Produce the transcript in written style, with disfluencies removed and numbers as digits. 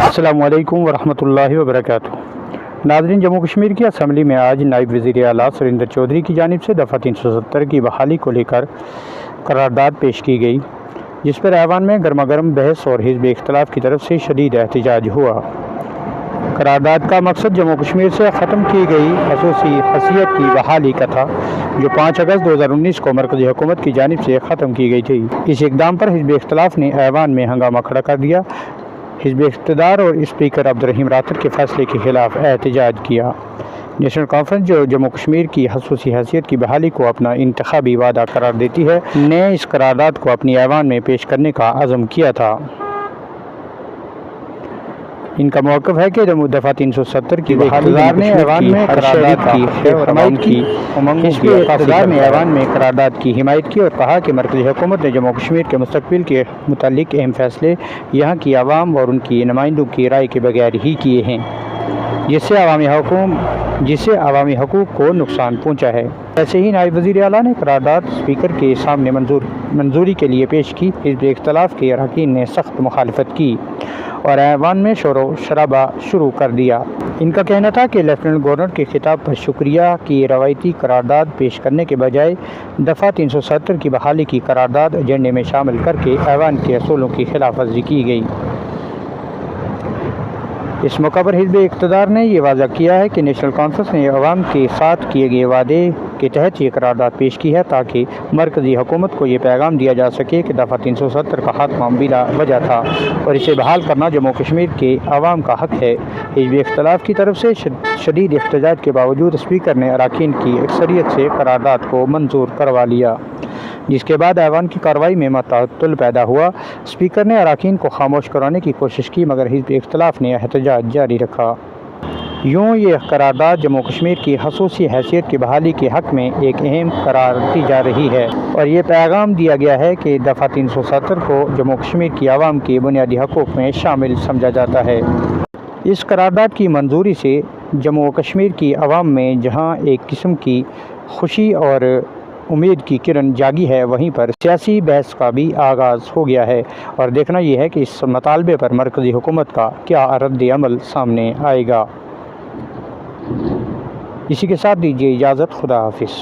अस्सलामुअलैकुम वरहमतुल्लाहि वबरकातुहू। नाज़रीन, जम्मू कश्मीर की असम्बली में आज नायब वज़ीर आला सुरेंद्र चौधरी की जानिब से दफ़ा 370 की बहाली को लेकर करारदाद पेश की गई, जिस पर ऐवान में गर्मा गर्म बहस और हिज़्ब इख्तिलाफ की तरफ से शदीद एहतजाज हुआ। करारदाद का मकसद जम्मू कश्मीर से ख़त्म की गई खसूसी हैसियत की बहाली का था, जो 5 अगस्त 2019 को मरकज़ी हुकूमत की जानिब से ख़त्म की गई थी। इस इक़दाम पर हिज़्ब इख्तिलाफ ने ऐवान में हंगामा खड़ा कर दिया। हिज़्ब इक़्तिदार और स्पीकर अब्दुर्रहीम रातर के फैसले के खिलाफ एहतजाज किया। नेशनल कॉन्फ्रेंस, जो जम्मू कश्मीर की खसूसी हैसियत की बहाली को अपना इंतखाबी वादा करार देती है, ने इस करारदाद को अपनी ऐवान में पेश करने का अज़म किया था। इनका मौक़िफ़ है कि दफ़ा 370 की बहाली ने ऐवान में करारदाद की हिमायत की, इक़्तिदार ने ऐवान में करारदाद की हिमायत की और कहा कि मरकज़ी हुकूमत ने जम्मू कश्मीर के मुस्तक़बिल के मुतालिक अहम फैसले यहाँ की आवाम और उनकी नुमाइंदों की राय के बगैर ही किए हैं, जिससे अवामी हकूक़ को नुकसान पहुँचा है। ऐसे ही नायब वज़ीर आला ने करारदाद स्पीकर के सामने मंजूरी के लिए पेश की। हिज़्ब इख्तिलाफ के अरकान ने सख्त मुखालफत की और ऐवान में शोर शराबा शुरू कर दिया। इनका कहना था कि लेफ्टिनेंट गवर्नर के खिताब पर शुक्रिया की रवायती करारदाद पेश करने के बजाय दफ़ा 370 की बहाली की करारदाद एजेंडे में शामिल करके ऐवान के असूलों की खिलाफ वर्जी की गई। इस मौका पर हिज़्ब इक़्तिदार ने यह वाज़ा किया है कि नेशनल कॉन्फ्रेंस ने अवाम के साथ किए गए वादे के तहत ये करारदाद पेश की है, ताकि मरकज़ी हुकूमत को ये पैगाम दिया जा सके कि दफ़ा 370 का खात्मा बिला वजह था और इसे बहाल करना जम्मू कश्मीर के अवाम का हक़ है। हिज़्ब इख़्तिलाफ की तरफ से शदीद एहतजाज के बावजूद स्पीकर ने अरकान की अक्सरियत से करारदाद को मंजूर करवा लिया, जिसके बाद ऐवान की कार्रवाई में मतअत्तुल पैदा हुआ। स्पीकर ने अरकान को खामोश कराने की कोशिश की, मगर हिज़्ब इख़्तिलाफ ने एहतजाज जारी रखा। यूँ ये करारदाद जम्मू कश्मीर की खसूसी हैसियत की बहाली के हक़ में एक अहम करार दी जा रही है और ये पैगाम दिया गया है कि दफ़ा 370 को जम्मू कश्मीर की आवाम के बुनियादी हकूक़ में शामिल समझा जाता है। इस करारदाद की मंजूरी से जम्मू कश्मीर की आवाम में जहाँ एक किस्म की खुशी और उम्मीद की किरण जागी है, वहीं पर सियासी बहस का भी आगाज़ हो गया है और देखना यह है कि इस मतालबे पर मरकज़ी हुकूमत का क्या रद्द अमल सामने आएगा। इसी के साथ दीजिए इजाज़त। खुदा हाफिज़।